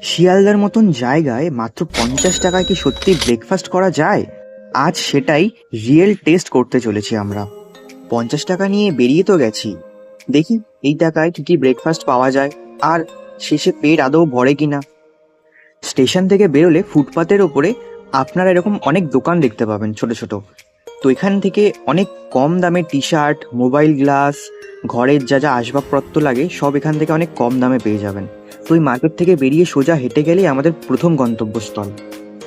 শিয়ালদার মতন জায়গায় মাত্র 50 টাকায় কি সত্যি ব্রেকফাস্ট করা যায়? আজ সেটাই রিয়েল টেস্ট করতে চলেছি আমরা। 50 টাকা নিয়ে বেরিয়ে তো গেছি, দেখি এই টাকায় কি কি ব্রেকফাস্ট পাওয়া যায় আর শেষে পেট আদৌ ভরে কিনা। স্টেশন থেকে বেরোলে ফুটপাতের ওপরে আপনারা এরকম অনেক দোকান দেখতে পাবেন ছোট ছোট। তো এখান থেকে অনেক কম দামে টি শার্ট, মোবাইল গ্লাস, ঘরের যা যা আসবাবপত্র লাগে সব এখান থেকে অনেক কম দামে পেয়ে যাবেন। তো এই মার্কেট থেকে বেরিয়ে সোজা হেঁটে গেলেই আমাদের প্রথম গন্তব্যস্থল।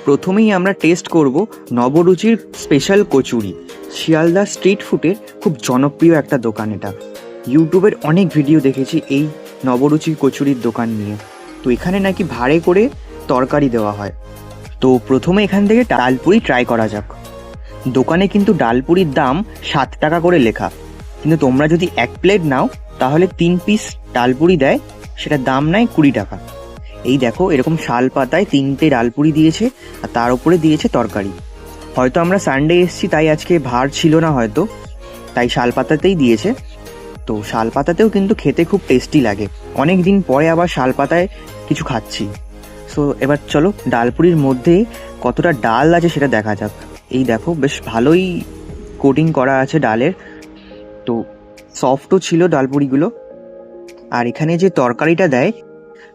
প্রথমেই আমরা টেস্ট করব নবরুচির স্পেশাল কচুরি। শিয়ালদা স্ট্রিট ফুডের খুব জনপ্রিয় একটা দোকান এটা। ইউটিউবের অনেক ভিডিও দেখেছি এই নবরুচির কচুরির দোকান নিয়ে। তো এখানে নাকি ভাড়ে করে তরকারি দেওয়া হয়। তো প্রথমে এখান থেকে ডালপুরি ট্রাই করা যাক। দোকানে কিন্তু ডালপুরির দাম 7 টাকা করে লেখা, কিন্তু তোমরা যদি 1 প্লেট নাও তাহলে 3 পিস ডালপুরি দেয়, সেটার দাম নেয় 20 টাকা। এই দেখো এরকম শাল পাতায় 3টে ডালপুরি দিয়েছে আর তার উপরে দিয়েছে তরকারি। হয়তো আমরা সানডে এসেছি তাই আজকে ভাড় ছিল না হয়তো, তাই শাল পাতাতেই দিয়েছে। তো শাল পাতাতেও কিন্তু খেতে খুব টেস্টি লাগে। অনেক দিন পরে আবার শাল পাতায় কিছু খাচ্ছি। সো এবার চলো ডালপুরির মধ্যে কতটা ডাল আছে সেটা দেখা যাক। এই দেখো বেশ ভালোই কোটিং করা আছে ডালের, তো সফটও ছিল ডালপুরিগুলো। আর এখানে যে তরকারিটা দেয়,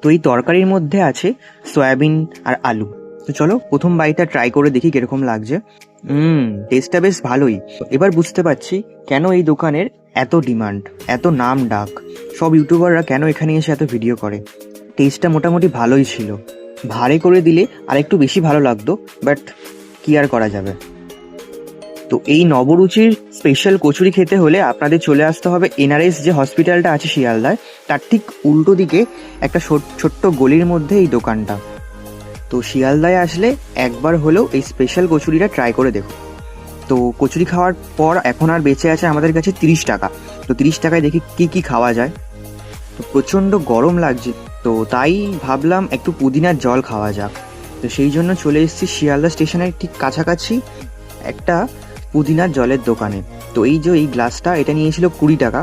তো এই তরকারির মধ্যে আছে সয়াবিন আর আলু। তো চলো প্রথম বাইটা ট্রাই করে দেখি কিরকম লাগছে। টেস্টটা বেশ ভালোই। এবার বুঝতে পারছি কেন এই দোকানের এত ডিমান্ড, এত নাম ডাক। সব ইউটিউবাররা কেন এখানে এসে এত ভিডিও করে। টেস্টটা মোটামুটি ভালোই ছিল। ভাড়ে করে দিলে আর একটু বেশি ভালো লাগতো, বাট কি আর করা যাবে। তো এই নবরুচির স্পেশাল কচুরি খেতে হলে আপনাদের চলে আসতে হবে এনআরএস যে হসপিটালটা আছে শিয়ালদায়, তার ঠিক উল্টো দিকে একটা ছোট্ট গলির মধ্যে এই দোকানটা। তো শিয়ালদায় আসলে একবার হলেও এই স্পেশাল কচুরিটা ট্রাই করে দেখো। তো কচুরি খাওয়ার পর এখন আর বেঁচে আছে আমাদের কাছে 30 টাকা। তো 30 টাকায় দেখি কি কি খাওয়া যায়। তো প্রচণ্ড গরম লাগছে, তো তাই ভাবলাম একটু পুদিনার জল খাওয়া যাক। তো সেই জন্য চলে এসেছি শিয়ালদা স্টেশনের ঠিক কাছাকাছি একটা পুদিনার জলের দোকানে। তো এই যে এই গ্লাসটা, এটা নিয়েছিল 20 টাকা।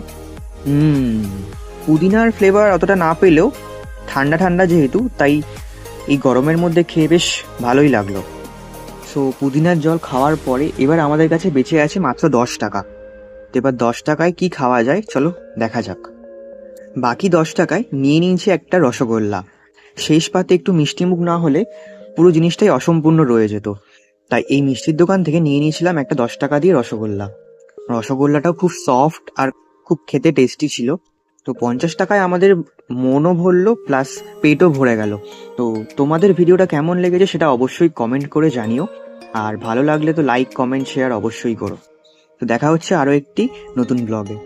পুদিনার ফ্লেভার অতটা না পেলেও ঠান্ডা ঠান্ডা যেহেতু, তাই এই গরমের মধ্যে খেয়ে বেশ ভালোই লাগলো। সো পুদিনার জল খাওয়ার পরে এবার আমাদের কাছে বেঁচে আছে মাত্র 10 টাকা। তো এবার 10 টাকায় কি খাওয়া যায় চলো দেখা যাক। বাকি 10 টাকায় নিয়ে নিয়েছি একটা রসগোল্লা। শেষ পাতে একটু মিষ্টিমুখ না হলে পুরো জিনিসটাই অসম্পূর্ণ রয়ে যেত, তাই এই মিষ্টির দোকান থেকে নিয়ে নিয়েছিলাম একটা 10 টাকা দিয়ে রসগোল্লা। রসগোল্লাটাও খুব সফট আর খুব খেতে টেস্টি ছিল। তো 50 টাকায় আমাদের মনও ভরলো প্লাস পেটও ভরে গেল। তো তোমাদের ভিডিওটা কেমন লেগেছে সেটা অবশ্যই কমেন্ট করে জানিও, আর ভালো লাগলে তো লাইক, কমেন্ট, শেয়ার অবশ্যই করো। তো দেখা হচ্ছে আরও একটি নতুন ব্লগে।